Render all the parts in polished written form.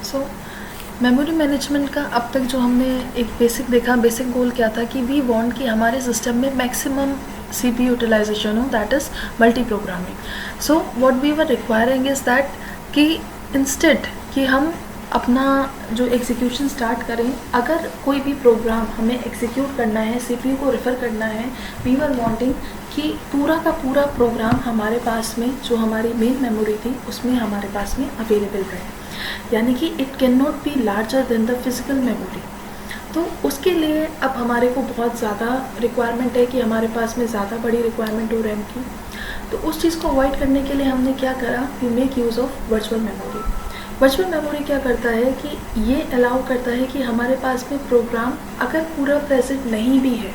सो memory management का अब तक जो हमने एक बेसिक देखा, बेसिक गोल क्या था कि वी वांट कि हमारे सिस्टम में मैक्सिमम CPU यूटिलाइजेशन हो, that is multi programming. So what we were requiring is that कि इंस्टेड कि हम अपना जो एग्जीक्यूशन स्टार्ट करें, अगर कोई भी प्रोग्राम हमें एग्जीक्यूट करना है, CPU को रेफ़र करना है, वी वर वांटिंग कि पूरा का पूरा प्रोग्राम हमारे पास में जो हमारी मेन मेमोरी थी उसमें हमारे पास में अवेलेबल रहे. यानी कि it can not be larger than the physical memory. तो उसके लिए अब हमारे को बहुत ज़्यादा रिक्वायरमेंट है कि हमारे पास में ज़्यादा बड़ी रिक्वायरमेंट हो रैम की. तो उस चीज़ को अवॉइड करने के लिए हमने क्या करा, we make use of virtual memory. Virtual memory क्या करता है कि ये अलाउ करता है कि हमारे पास में प्रोग्राम अगर पूरा प्रेजेंट नहीं भी है,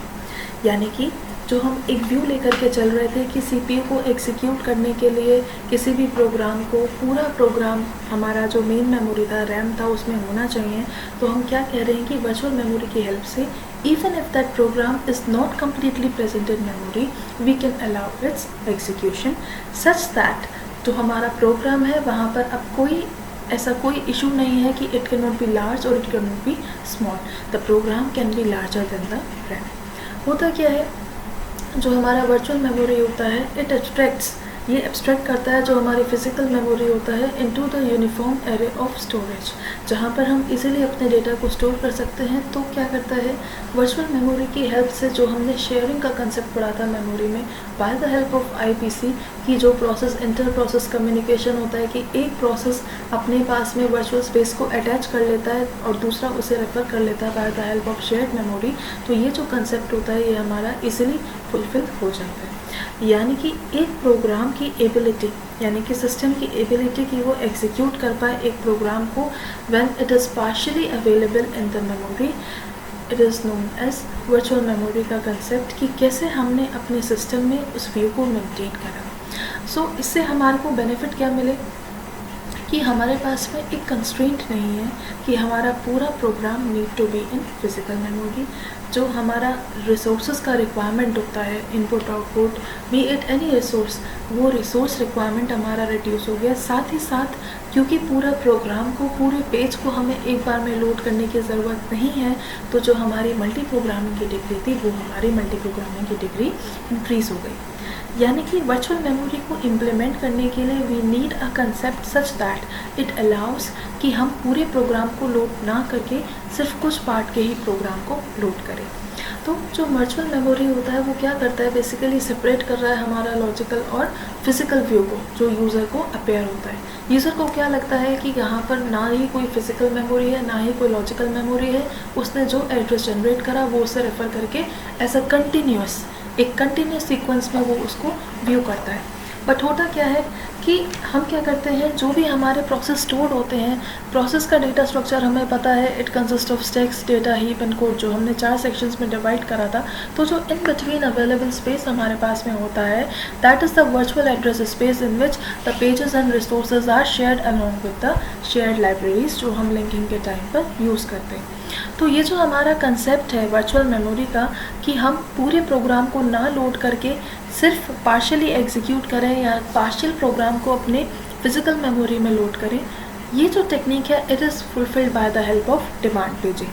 यानी कि जो हम एक व्यू लेकर के चल रहे थे कि CPU को एग्जीक्यूट करने के लिए किसी भी प्रोग्राम को पूरा प्रोग्राम हमारा जो मेन मेमोरी था, रैम था, उसमें होना चाहिए. तो हम क्या कह रहे हैं कि वर्चुअल मेमोरी की हेल्प से even if that program is not completely present in memory, we can allow its execution such that जो हमारा प्रोग्राम है वहाँ पर अब ऐसा कोई इशू नहीं है कि it cannot be large or it cannot be small. The program can be larger than the RAM. होता क्या है, जो हमारा वर्चुअल मेमोरी होता है, इट ये एब्स्ट्रैक्ट करता है जो हमारी फिज़िकल मेमोरी होता है into the uniform array of storage, जहाँ पर हम इजीली अपने डेटा को स्टोर कर सकते हैं. तो क्या करता है, वर्चुअल मेमोरी की हेल्प से जो हमने शेयरिंग का कंसेप्ट पढ़ा था मेमोरी में, by the help of IPC की जो प्रोसेस इंटर प्रोसेस कम्युनिकेशन होता है कि एक प्रोसेस अपने पास में वर्चुअल स्पेस को अटैच कर लेता है और दूसरा उसे रेफर कर लेता है by the help of shared memory. तो ये जो कंसेप्ट होता है ये हमारा इजीली फुलफिल हो जाता है. यानी कि एक प्रोग्राम की एबिलिटी, यानी कि सिस्टम की एबिलिटी कि वो एग्जीक्यूट कर पाए एक प्रोग्राम को when it is partially available in the memory, it is known as virtual memory का कंसेप्ट कि कैसे हमने अपने सिस्टम में उस व्यू को मेंटेन करा. सो इससे हमारे को बेनिफिट क्या मिले कि हमारे पास में एक कंस्ट्रेंट नहीं है कि हमारा पूरा program need to be in physical memory. जो हमारा रिसोर्सेज का रिक्वायरमेंट होता है, input output be it any resource, वो रिसोर्स रिक्वायरमेंट हमारा रिड्यूस हो गया. साथ ही साथ क्योंकि पूरा प्रोग्राम को, पूरे पेज को हमें एक बार में लोड करने की ज़रूरत नहीं है, तो जो हमारी मल्टी प्रोग्रामिंग की डिग्री थी वो हमारी मल्टी प्रोग्रामिंग की डिग्री इंक्रीज़ हो गई. यानी कि वर्चुअल मेमोरी को इम्प्लीमेंट करने के लिए we need a concept such that it allows कि हम पूरे प्रोग्राम को लोड ना करके सिर्फ कुछ पार्ट के ही प्रोग्राम को लोड करें. तो जो वर्चुअल मेमोरी होता है वो क्या करता है, बेसिकली सेपरेट कर रहा है हमारा लॉजिकल और फिज़िकल व्यू को जो यूज़र को अपेयर होता है. यूज़र को क्या लगता है कि यहाँ पर ना ही कोई फिज़िकल मेमोरी है ना ही कोई लॉजिकल मेमोरी है, उसने जो एड्रेस जनरेट करा वो उसे रेफ़र करके एज अ एक कंटिन्यूस सीक्वेंस में वो उसको व्यू करता है. बट होता क्या है कि हम क्या करते हैं, जो भी हमारे प्रोसेस स्टोर होते हैं, प्रोसेस का डेटा स्ट्रक्चर हमें पता है, it consist of stacks, data, heap and code, जो हमने 4 सेक्शंस में डिवाइड करा था. तो जो इन बिटवीन अवेलेबल स्पेस हमारे पास में होता है, that is the virtual address space in which the pages and resources are shared along with the shared libraries जो हम लिंकिंग के टाइम पर यूज़ करते हैं. तो ये जो हमारा कंसेप्ट है वर्चुअल मेमोरी का कि हम पूरे प्रोग्राम को ना लोड करके सिर्फ पार्शियली एग्जीक्यूट करें या पार्शियल प्रोग्राम को अपने फिज़िकल मेमोरी में लोड करें, ये जो टेक्निक है it is fulfilled by the help of demand paging.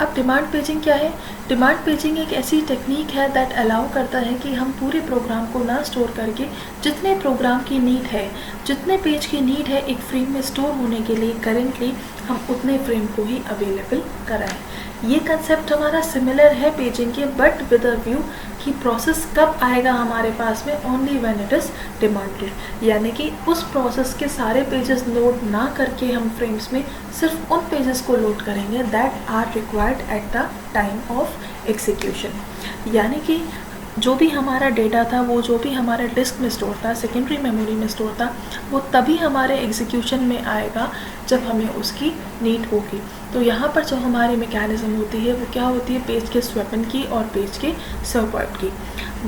अब डिमांड पेजिंग क्या है, डिमांड पेजिंग एक ऐसी टेक्निक है दैट अलाउ करता है कि हम पूरे प्रोग्राम को ना स्टोर करके जितने प्रोग्राम की नीड है, जितने पेज की नीड है एक फ्रेम में स्टोर होने के लिए करेंटली, हम उतने फ्रेम को ही अवेलेबल कराएं. ये कंसेप्ट हमारा सिमिलर है पेजिंग के, बट विद अ व्यू कि प्रोसेस कब आएगा हमारे पास में, only when it is demanded. यानी कि उस प्रोसेस के सारे पेजेस लोड ना करके हम फ्रेम्स में सिर्फ उन पेजेस को लोड करेंगे that are required at the time of execution. यानी कि जो भी हमारा डेटा था, वो जो भी हमारे डिस्क में स्टोर था, सेकेंडरी मेमोरी में स्टोर था, वो तभी हमारे एग्जीक्यूशन में आएगा जब हमें उसकी नीड होगी. तो यहाँ पर जो हमारी मैकेनिज़्म होती है वो क्या होती है, पेज के स्वैपन की और पेज के स्वैप की.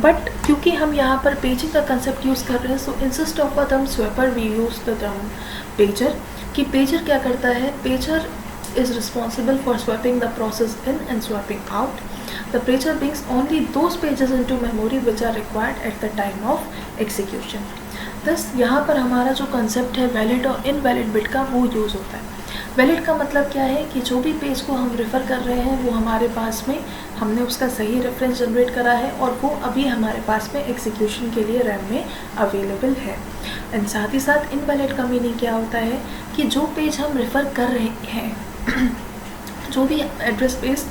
बट क्योंकि हम यहाँ पर पेजिंग का कंसेप्ट यूज़ कर रहे हैं, so instead of the term swapper we use the term pager. कि पेजर क्या करता है, pager is responsible for swapping the process in and swapping out. The pager brings only those pages into memory which are required at the time of execution. Thus यहाँ पर हमारा जो concept है valid और invalid bit का वो use होता है. वैलिड का मतलब क्या है कि जो भी पेज को हम रेफ़र कर रहे हैं वो हमारे पास में हमने उसका सही रेफरेंस जनरेट करा है और वो अभी हमारे पास में एग्जीक्यूशन के लिए रैम में अवेलेबल है। एंड साथ ही साथ इनवैलिड का मीनिंग क्या होता है कि जो पेज हम रेफ़र कर रहे हैं जो भी एड्रेस स्पेस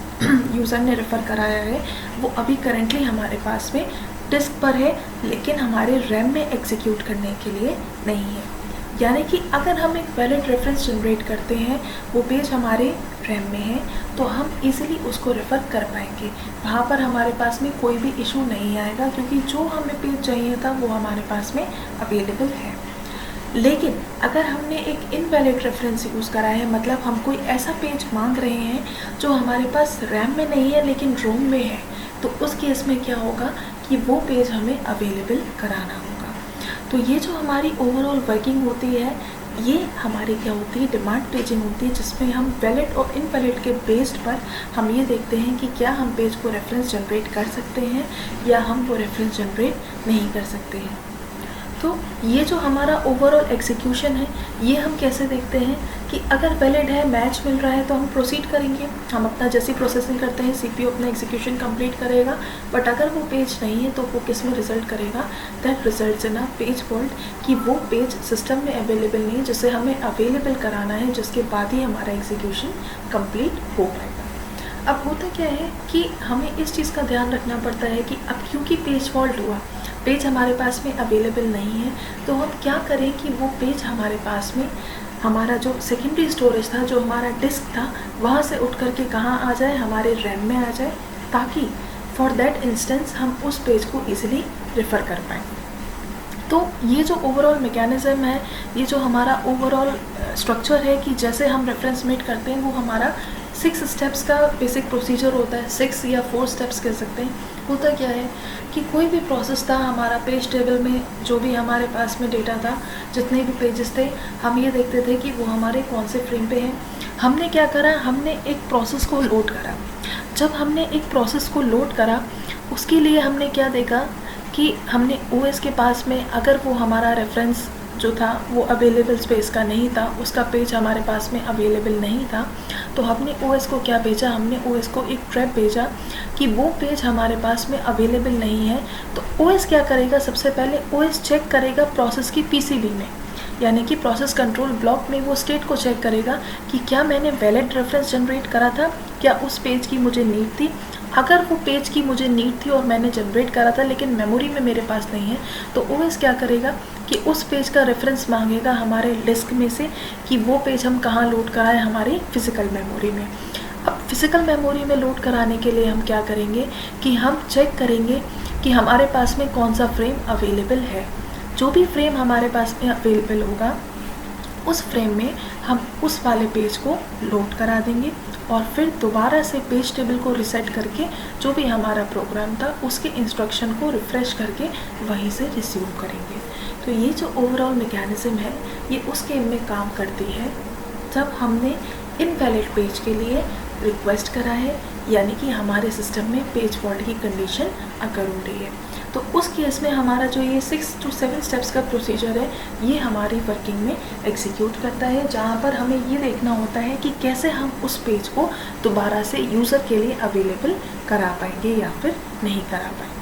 यूज़र ने रेफ़र कराया है वो अभी करेंटली हमारे पास में डिस्क पर है, लेकिन हमारे रैम में एग्जीक्यूट करने के लिए नहीं है। यानी कि अगर हम एक वैलिड रेफरेंस जनरेट करते हैं, वो पेज हमारे रैम में है, तो हम इजीली उसको रेफ़र कर पाएंगे। वहाँ पर हमारे पास में कोई भी इशू नहीं आएगा, क्योंकि जो हमें पेज चाहिए था वो हमारे पास में अवेलेबल है। लेकिन अगर हमने एक इनवैलिड रेफरेंस यूज़ करा है, मतलब हम कोई ऐसा पेज मांग रहे हैं जो हमारे पास रैम में नहीं है लेकिन रोम में है, तो उस केस में क्या होगा कि वो पेज हमें अवेलेबल कराना होगा। तो ये जो हमारी ओवरऑल वर्किंग होती है, ये हमारी क्या होती है, डिमांड पेजिंग होती है, जिसमें हम वैलिड और इनवैलिड के बेस्ड पर हम ये देखते हैं कि क्या हम पेज को रेफरेंस जनरेट कर सकते हैं या हम वो रेफरेंस जनरेट नहीं कर सकते हैं। तो ये जो हमारा ओवरऑल एग्जीक्यूशन है, ये हम कैसे देखते हैं कि अगर वैलिड है, मैच मिल रहा है, तो हम प्रोसीड करेंगे, हम अपना जैसी प्रोसेसिंग करते हैं सीपीयू अपना एग्जीक्यूशन कंप्लीट करेगा। बट अगर वो पेज नहीं है तो वो किस में रिजल्ट करेगा, that results in a page fault, कि वो पेज सिस्टम में अवेलेबल नहीं, जिसे हमें अवेलेबल कराना है, जिसके बाद ही हमारा एग्जीक्यूशन कंप्लीट हो पाएगा। अब होता क्या है कि हमें इस चीज़ का ध्यान रखना पड़ता है कि अब क्योंकि पेज फॉल्ट हुआ, पेज हमारे पास में अवेलेबल नहीं है, तो हम क्या करें कि वो पेज हमारे पास में हमारा जो सेकेंडरी स्टोरेज था, जो हमारा डिस्क था, वहाँ से उठ करके कहाँ आ जाए, हमारे रैम में आ जाए, ताकि फॉर दैट इंस्टेंस हम उस पेज को ईजिली रेफ़र कर पाएँ। तो ये जो ओवरऑल मैकेनिज़्म है, ये जो हमारा ओवरऑल स्ट्रक्चर है कि जैसे हम रेफरेंस मेट करते हैं, वो हमारा 6 स्टेप्स का बेसिक प्रोसीजर होता है, 6 या 4 स्टेप्स कह सकते हैं। होता क्या है कि कोई भी प्रोसेस था, हमारा पेज टेबल में जो भी हमारे पास में डेटा था, जितने भी पेजेस थे, हम ये देखते थे कि वो हमारे कौन से फ्रेम पे हैं। हमने क्या करा, हमने एक प्रोसेस को लोड करा। जब हमने एक प्रोसेस को लोड करा, उसके लिए हमने क्या देखा कि हमने ओएस के पास में अगर वो हमारा रेफरेंस जो था वो अवेलेबल स्पेस का नहीं था, उसका पेज हमारे पास में अवेलेबल नहीं था, तो हमने ओएस को क्या भेजा, हमने ओएस को एक ट्रैप भेजा कि वो पेज हमारे पास में अवेलेबल नहीं है। तो ओएस क्या करेगा, सबसे पहले ओएस चेक करेगा प्रोसेस की पीसीबी में, यानी कि प्रोसेस कंट्रोल ब्लॉक में वो स्टेट को चेक करेगा कि क्या मैंने वैलिड रेफरेंस जनरेट करा था, क्या उस पेज की मुझे नीड थी। अगर वो पेज की मुझे नीड थी और मैंने जनरेट करा था लेकिन मेमोरी में मेरे पास नहीं है, तो ओएस क्या करेगा कि उस पेज का रेफरेंस मांगेगा हमारे डिस्क में से कि वो पेज हम कहाँ लोड कराएं, हमारी फ़िज़िकल मेमोरी में। अब फिज़िकल मेमोरी में लोड कराने के लिए हम क्या करेंगे कि हम चेक करेंगे कि हमारे पास में कौन सा फ्रेम अवेलेबल है। जो भी फ्रेम हमारे पास में अवेलेबल होगा, उस फ्रेम में हम उस वाले पेज को लोड करा देंगे और फिर दोबारा से पेज टेबल को रिसेट करके जो भी हमारा प्रोग्राम था उसके इंस्ट्रक्शन को रिफ़्रेश करके वहीं से रिज्यूम करेंगे। तो ये जो ओवरऑल मैकेनिज़्म है, ये उस केस में काम करती है जब हमने इनवैलिड पेज के लिए रिक्वेस्ट करा है, यानी कि हमारे सिस्टम में पेज फॉल्ट की कंडीशन अगर हो रही है, तो उस केस में हमारा जो ये 6 to 7 स्टेप्स का प्रोसीजर है, ये हमारी वर्किंग में एग्जीक्यूट करता है, जहाँ पर हमें ये देखना होता है कि कैसे हम उस पेज को दोबारा से यूज़र के लिए अवेलेबल करा पाएंगे या फिर नहीं करा पाएंगे।